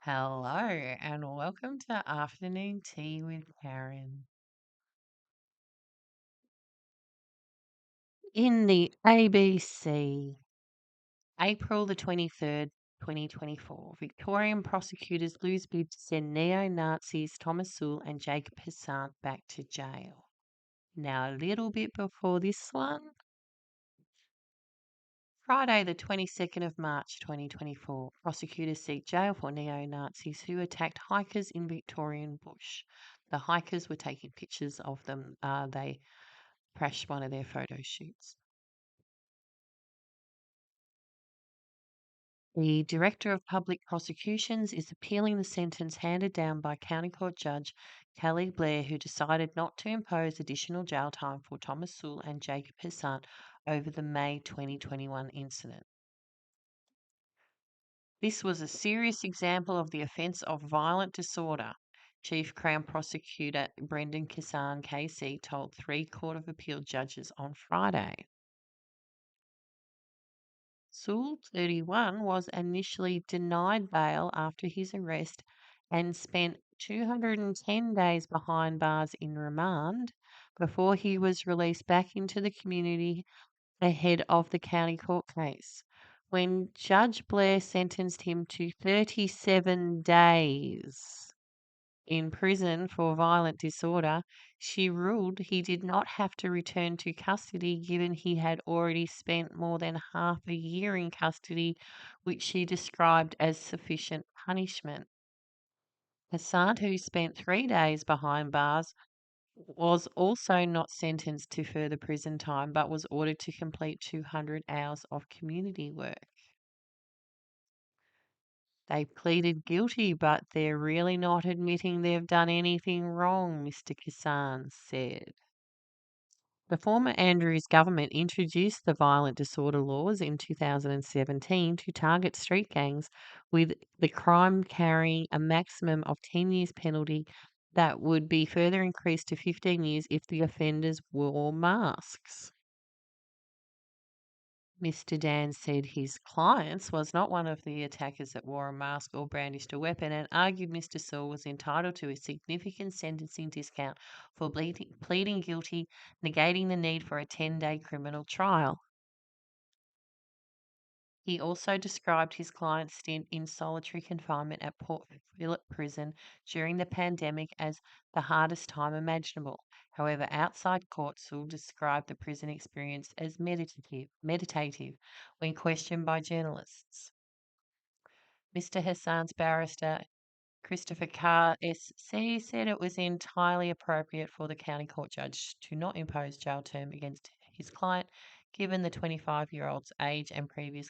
Hello and welcome to Afternoon Tea with Karen. In the ABC, April the 23rd, 2024, Victorian prosecutors lose bid to send neo-Nazis Thomas Sewell and Jacob Hessant back to jail. Now, a little bit before this one, Friday the 22nd of March 2024, prosecutors seek jail for neo-Nazis who attacked hikers in Victorian bush. The hikers were taking pictures of them. They crashed one of their photo shoots. The Director of Public Prosecutions is appealing the sentence handed down by County Court Judge Kelly Blair, who decided not to impose additional jail time for Thomas Sewell and Jacob Hessant over the May 2021 incident. This was a serious example of the offence of violent disorder, Chief Crown Prosecutor Brendan Kissan KC told three Court of Appeal judges on Friday. Sewell, 31, was initially denied bail after his arrest and spent 210 days behind bars in remand before he was released back into the community ahead of the county court case. When Judge Blair sentenced him to 37 days in prison for violent disorder, she ruled he did not have to return to custody given he had already spent more than half a year in custody, which she described as sufficient punishment. Hassan, who spent 3 days behind bars, was also not sentenced to further prison time but was ordered to complete 200 hours of community work. They pleaded guilty, but they're really not admitting they've done anything wrong, Mr. Kissan said. The former Andrews government introduced the violent disorder laws in 2017 to target street gangs, with the crime carrying a maximum of 10 years penalty that would be further increased to 15 years if the offenders wore masks. Mr. Dan said his clients was not one of the attackers that wore a mask or brandished a weapon and argued Mr. Sewell was entitled to a significant sentencing discount for pleading guilty, negating the need for a 10-day criminal trial. He also described his client's stint in solitary confinement at Port Phillip Prison during the pandemic as the hardest time imaginable. However, outside court, Sewell described the prison experience as meditative when questioned by journalists. Mr. Hassan's barrister, Christopher Carr SC, said it was entirely appropriate for the county court judge to not impose jail term against his client, given the 25-year-old's age and previous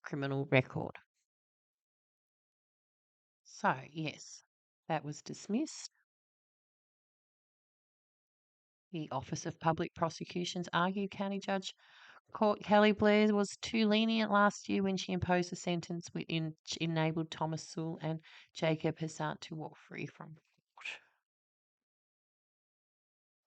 criminal record. So, yes, that was dismissed. The Office of Public Prosecutions argued County Judge Court Kelly Blair was too lenient last year when she imposed a sentence which enabled Thomas Sewell and Jacob Hessant to walk free from court.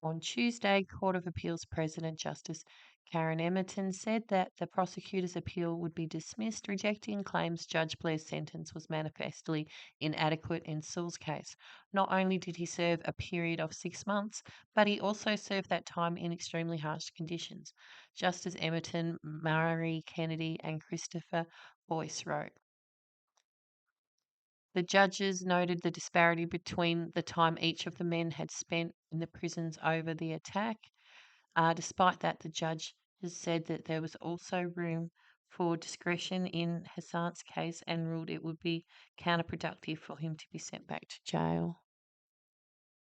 On Tuesday, Court of Appeals President Justice Karen Emerton said that the prosecutor's appeal would be dismissed, rejecting claims Judge Blair's sentence was manifestly inadequate in Sewell's case. Not only did he serve a period of 6 months, but he also served that time in extremely harsh conditions. Justice Emerton, Murray Kennedy, and Christopher Boyce wrote. The judges noted the disparity between the time each of the men had spent in the prisons over the attack. Despite that, the judge has said that there was also room for discretion in Hassan's case and ruled it would be counterproductive for him to be sent back to jail.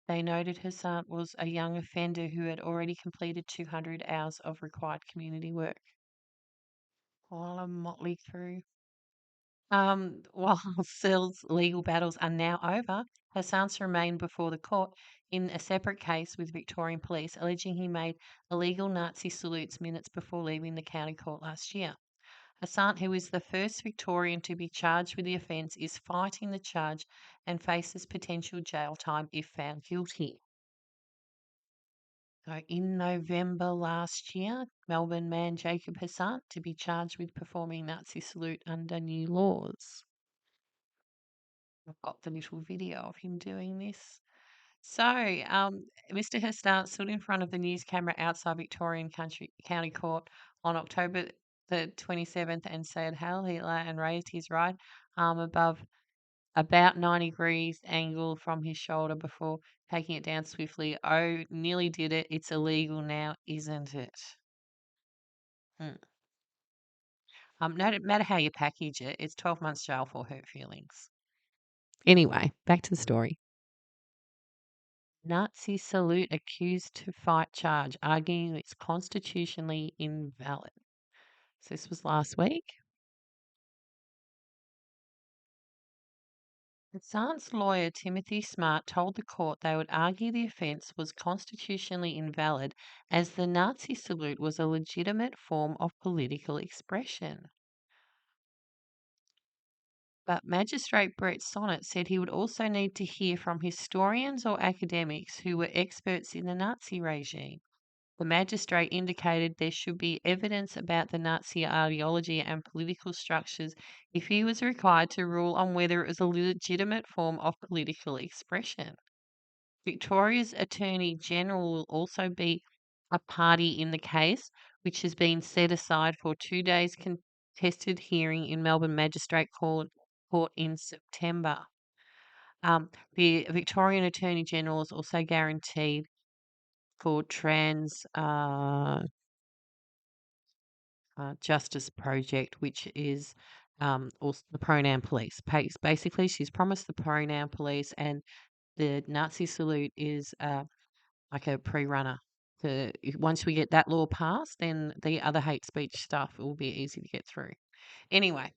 They noted Hassan was a young offender who had already completed 200 hours of required community work. While a motley crew. While Seal's legal battles are now over, Hassan's remain before the court in a separate case with Victorian police, alleging he made illegal Nazi salutes minutes before leaving the county court last year. Hassan, who is the first Victorian to be charged with the offence, is fighting the charge and faces potential jail time if found guilty. So in November last year, Melbourne man Jacob Hassan to be charged with performing Nazi salute under new laws. I've got the little video of him doing this. So, Mr. Hestart stood in front of the news camera outside Victorian County Court on October the 27th and said Hail Hitler and raised his right arm above about 90 degrees angle from his shoulder before taking it down swiftly. Oh, nearly did it. It's illegal now, isn't it? Hmm. No matter how you package it, it's 12 months jail for hurt feelings. Anyway, back to the story. Nazi salute accused to fight charge, arguing it's constitutionally invalid. So this was last week. Assange's lawyer Timothy Smart told the court they would argue the offence was constitutionally invalid as the Nazi salute was a legitimate form of political expression. But Magistrate Brett Sonnet said he would also need to hear from historians or academics who were experts in the Nazi regime. The magistrate indicated there should be evidence about the Nazi ideology and political structures if he was required to rule on whether it was a legitimate form of political expression. Victoria's Attorney General will also be a party in the case, which has been set aside for 2 days contested hearing in Melbourne Magistrate Court in September. The Victorian Attorney General is also guaranteed for trans Justice Project, which is also the pronoun police. Basically, she's promised the pronoun police, and the Nazi salute is like a pre-runner. Once we get that law passed, then the other hate speech stuff will be easy to get through. Anyway,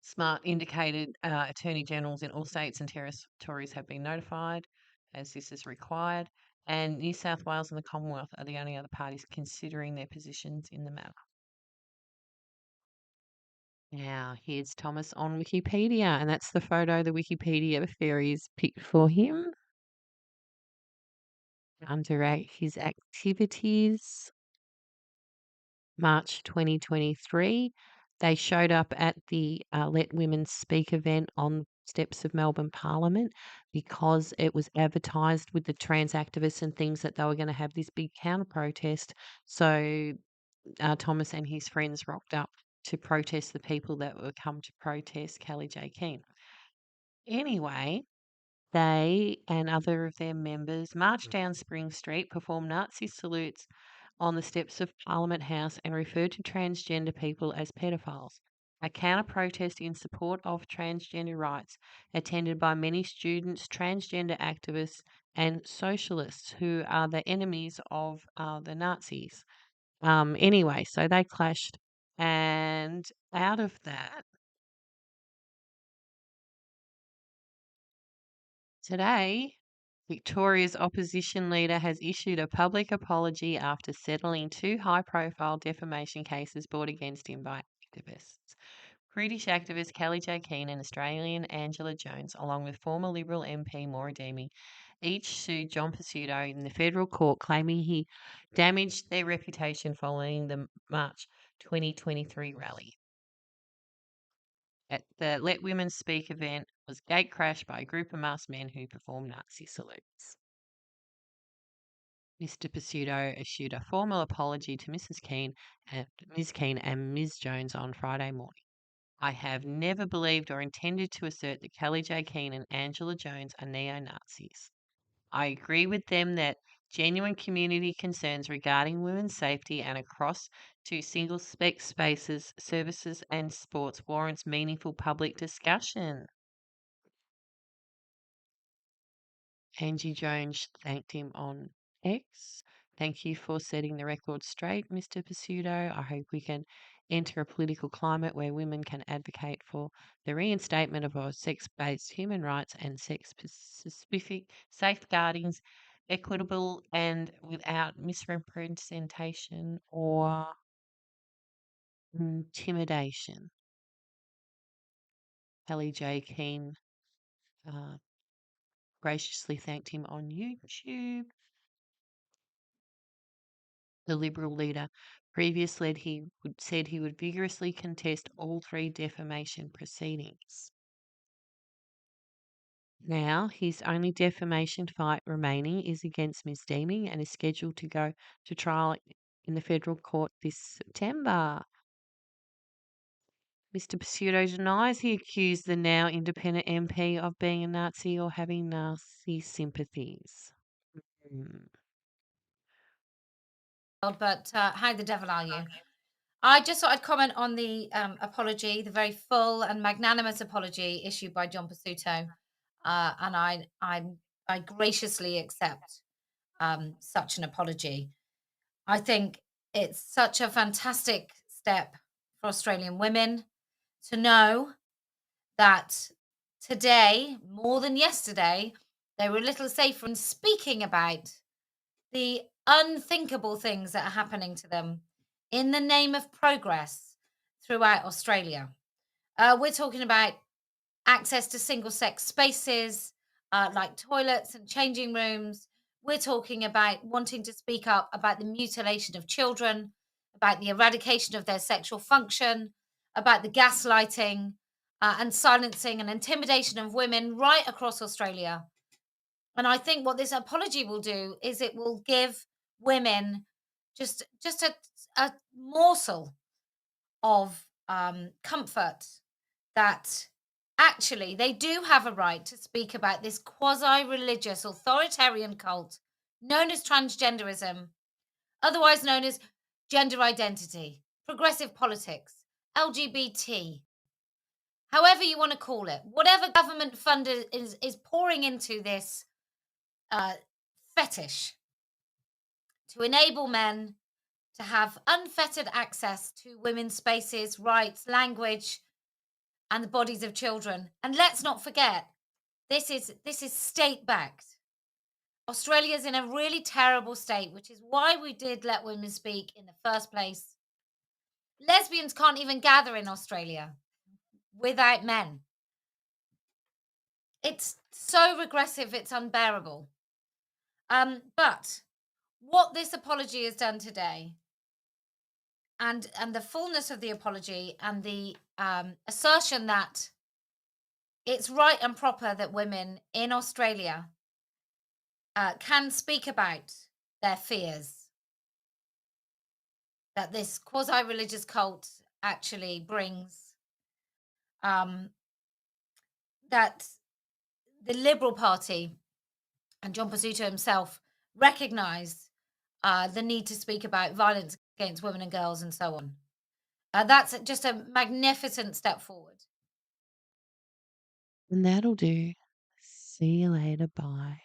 Smart indicated attorney generals in all states and territories have been notified, as this is required, and New South Wales and the Commonwealth are the only other parties considering their positions in the matter. Now, here's Thomas on Wikipedia, and that's the photo the Wikipedia fairies picked for him. Underrate his activities. March 2023, they showed up at the Let Women Speak event on steps of Melbourne Parliament because it was advertised with the trans activists and things that they were going to have this big counter protest. So Thomas and his friends rocked up to protest the people that were come to protest Kelly J. Keane. Anyway, they and other of their members marched down Spring Street, performed Nazi salutes on the steps of Parliament House, and referred to transgender people as pedophiles. A counter protest in support of transgender rights, attended by many students, transgender activists, and socialists who are the enemies of the Nazis. Anyway, so they clashed, and out of that, today, Victoria's opposition leader has issued a public apology after settling two high profile defamation cases brought against him by activists. British activist Kelly J. Keane and Australian Angela Jones, along with former Liberal MP Maura Deemy, each sued John Pesutto in the federal court, claiming he damaged their reputation following the March 2023 rally. At the Let Women Speak event was gatecrashed by a group of masked men who performed Nazi salutes. Mr. Pesutto issued a formal apology to Ms. Keane and Ms. Jones on Friday morning. I have never believed or intended to assert that Kelly J. Keane and Angela Jones are neo-Nazis. I agree with them that genuine community concerns regarding women's safety and across to single-sex spaces, services and sports warrants meaningful public discussion. Angie Jones thanked him on X. Thank you for setting the record straight, Mr. Pesutto. I hope we can enter a political climate where women can advocate for the reinstatement of our sex-based human rights and sex-specific safeguardings, equitable and without misrepresentation or intimidation. Kelly J. Keane graciously thanked him on YouTube. The Liberal leader previously said he would vigorously contest all three defamation proceedings. Now, his only defamation fight remaining is against Ms. Deeming and is scheduled to go to trial in the federal court this September. Mr. Pseudo denies he accused the now independent MP of being a Nazi or having Nazi sympathies. Mm. But how the devil are you? I just thought I'd comment on the apology, the very full and magnanimous apology issued by John Pasuto, and I graciously accept such an apology. I think it's such a fantastic step for Australian women to know that today, more than yesterday, they were a little safer in speaking about the unthinkable things that are happening to them in the name of progress throughout Australia. We're talking about access to single sex spaces like toilets and changing rooms. We're talking about wanting to speak up about the mutilation of children, about the eradication of their sexual function, about the gaslighting and silencing and intimidation of women right across Australia. And I think what this apology will do is it will give women just a morsel of comfort that actually they do have a right to speak about this quasi-religious authoritarian cult known as transgenderism, otherwise known as gender identity, progressive politics, LGBT, however you want to call it, whatever government funded is pouring into this uh, fetish to enable men to have unfettered access to women's spaces, rights, language, and the bodies of children. And let's not forget, this is state backed. Australia's in a really terrible state, which is why we did let women speak in the first place. Lesbians can't even gather in Australia without men. It's so regressive, it's unbearable. But what this apology has done today, and the fullness of the apology, and the assertion that it's right and proper that women in Australia can speak about their fears that this quasi-religious cult actually brings, um, that the Liberal Party and John Pasuto himself recognised the need to speak about violence against women and girls and so on. That's just a magnificent step forward. And that'll do. See you later. Bye.